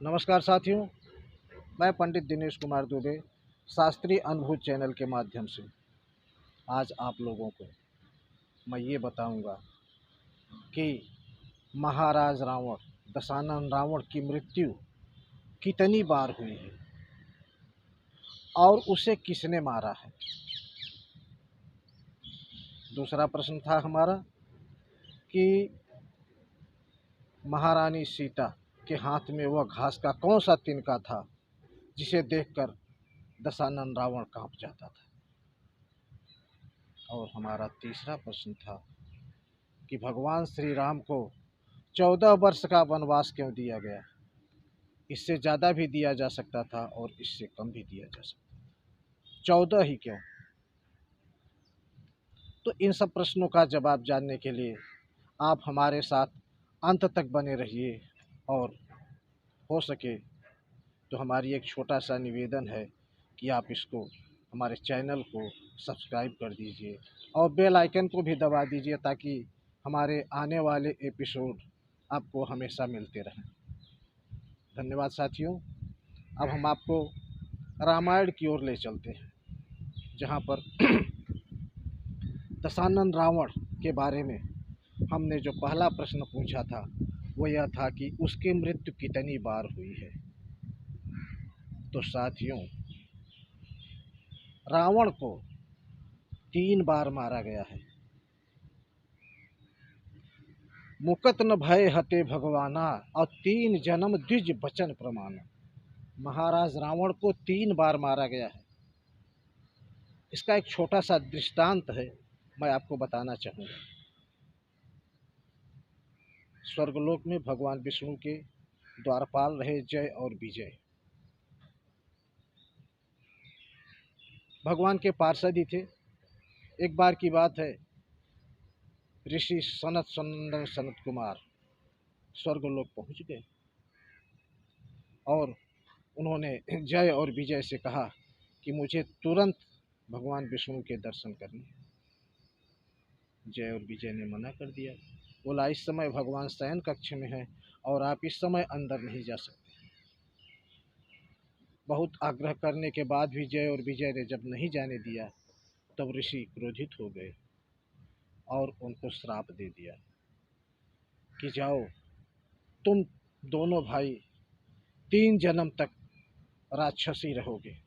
नमस्कार साथियों, मैं पंडित दिनेश कुमार दुबे शास्त्रीय अनुभूत चैनल के माध्यम से आज आप लोगों को मैं ये बताऊंगा कि महाराज रावण दशानन रावण की मृत्यु कितनी बार हुई है और उसे किसने मारा है। दूसरा प्रश्न था हमारा कि महारानी सीता के हाथ में वह घास का कौन सा तिनका था जिसे देखकर दशानन रावण कांप जाता था। और हमारा तीसरा प्रश्न था कि भगवान श्री राम को 14 वर्ष का वनवास क्यों दिया गया। इससे ज़्यादा भी दिया जा सकता था और इससे कम भी दिया जा सकता था, 14 ही क्यों। तो इन सब प्रश्नों का जवाब जानने के लिए आप हमारे साथ अंत तक बने रहिए और हो सके तो हमारी एक छोटा सा निवेदन है कि आप इसको हमारे चैनल को सब्सक्राइब कर दीजिए और बेल आइकन को भी दबा दीजिए ताकि हमारे आने वाले एपिसोड आपको हमेशा मिलते रहें। धन्यवाद साथियों। अब हम आपको रामायण की ओर ले चलते हैं, जहाँ पर दशानन रावण के बारे में हमने जो पहला प्रश्न पूछा था वो यह था कि उसकी मृत्यु कितनी बार हुई है। तो साथियों, रावण को 3 बार मारा गया है। मुकत न भय हते भगवाना और 3 जन्म द्विज बचन प्रमाण। महाराज रावण को 3 बार मारा गया है। इसका एक छोटा सा दृष्टांत है, मैं आपको बताना चाहूँगा। स्वर्गलोक में भगवान विष्णु के द्वारपाल रहे जय और विजय। भगवान के पार्षद ही थे। एक बार की बात है, ऋषि सनत कुमार स्वर्गलोक पहुंच गए और उन्होंने जय और विजय से कहा कि मुझे तुरंत भगवान विष्णु के दर्शन करने। जय और विजय ने मना कर दिया, बोला इस समय भगवान शयन कक्ष में है और आप इस समय अंदर नहीं जा सकते। बहुत आग्रह करने के बाद भी जय और विजय ने जब नहीं जाने दिया तब ऋषि क्रोधित हो गए और उनको श्राप दे दिया कि जाओ, तुम दोनों भाई 3 जन्म तक राक्षसी रहोगे।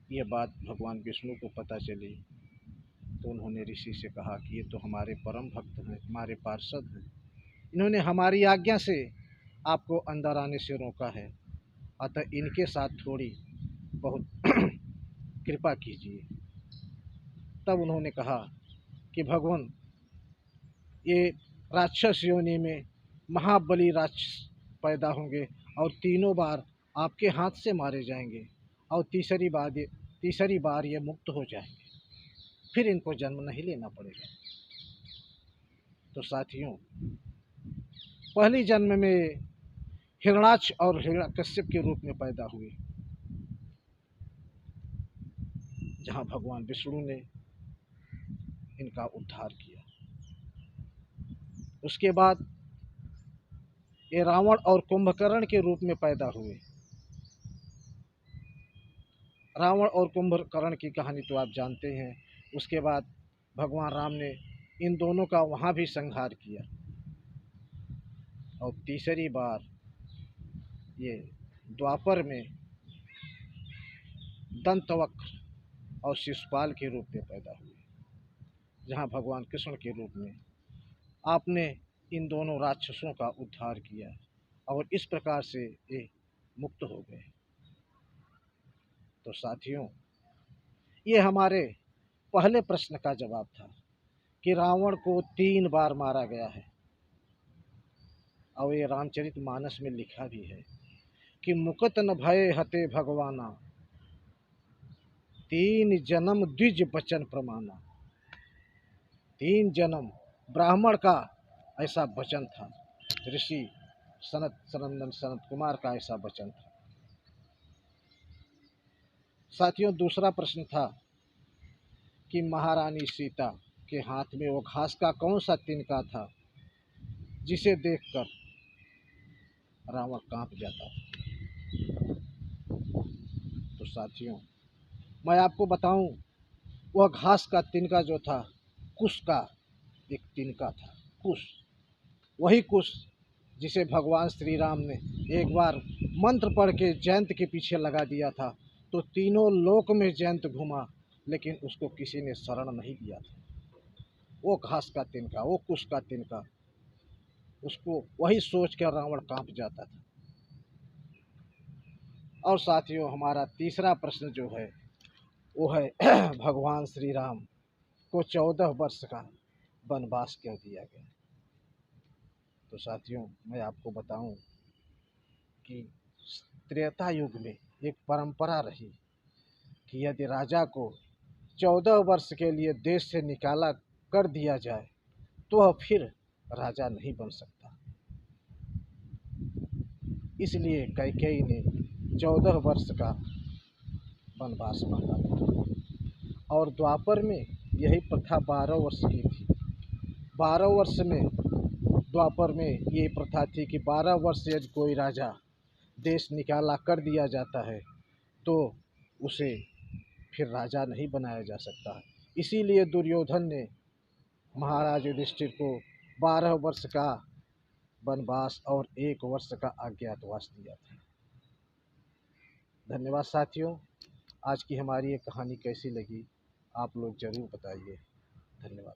ये बात भगवान विष्णु को पता चली तो उन्होंने ऋषि से कहा कि ये तो हमारे परम भक्त हैं, हमारे पार्षद हैं, इन्होंने हमारी आज्ञा से आपको अंदर आने से रोका है, अतः इनके साथ थोड़ी बहुत कृपा कीजिए। तब उन्होंने कहा कि भगवान, ये राक्षस योनि में महाबली राक्षस पैदा होंगे और तीनों बार आपके हाथ से मारे जाएंगे और तीसरी बार ये मुक्त हो जाएंगे, फिर इनको जन्म नहीं लेना पड़ेगा। तो साथियों, पहली जन्म में हिरणाक्ष और हिरण्यकश्यप के रूप में पैदा हुए, जहाँ भगवान विष्णु ने इनका उद्धार किया। उसके बाद ये रावण और कुंभकर्ण के रूप में पैदा हुए। रावण और कुंभकर्ण की कहानी तो आप जानते हैं। उसके बाद भगवान राम ने इन दोनों का वहाँ भी संहार किया और तीसरी बार ये द्वापर में दंतवक्र और शिशुपाल के रूप में पैदा हुए, जहाँ भगवान कृष्ण के रूप में आपने इन दोनों राक्षसों का उद्धार किया और इस प्रकार से ये मुक्त हो गए। तो साथियों, ये हमारे पहले प्रश्न का जवाब था कि रावण को 3 बार मारा गया है। और ये रामचरितमानस में लिखा भी है कि मुकत न भय हते भगवाना 3 जन्म द्विज बचन प्रमाना। 3 जन्म ब्राह्मण का ऐसा वचन था, ऋषि सनत कुमार का ऐसा वचन था। साथियों, दूसरा प्रश्न था कि महारानी सीता के हाथ में वो घास का कौन सा तिनका था जिसे देखकर रावण कांप जाता था। तो साथियों, मैं आपको बताऊं, वह घास का तिनका जो था, कुश का एक तिनका था। कुश, वही कुश जिसे भगवान श्री राम ने एक बार मंत्र पढ़ के जयंत के पीछे लगा दिया था, तो तीनों लोक में जयंत घूमा, लेकिन उसको किसी ने शरण नहीं दिया था। वो घास का तिनका, वो कुश का तिनका, उसको वही सोच कर रावण कांप जाता था। और साथियों, हमारा तीसरा प्रश्न जो है वो है भगवान श्री राम को 14 वर्ष का वनवास क्यों दिया गया। तो साथियों, मैं आपको बताऊं कि त्रेता युग में एक परंपरा रही कि यदि राजा को 14 वर्ष के लिए देश से निकाला कर दिया जाए तो वह फिर राजा नहीं बन सकता। इसलिए कैकेयी ने 14 वर्ष का वनवास मांगा था। और द्वापर में यही प्रथा 12 वर्ष की थी। 12 वर्ष में द्वापर में ये प्रथा थी कि 12 वर्ष यदि कोई राजा देश निकाला कर दिया जाता है तो उसे फिर राजा नहीं बनाया जा सकता है। इसीलिए दुर्योधन ने महाराज युधिष्ठिर को 12 वर्ष का वनवास और 1 वर्ष का अज्ञातवास दिया था। धन्यवाद साथियों। आज की हमारी ये कहानी कैसी लगी, आप लोग ज़रूर बताइए। धन्यवाद।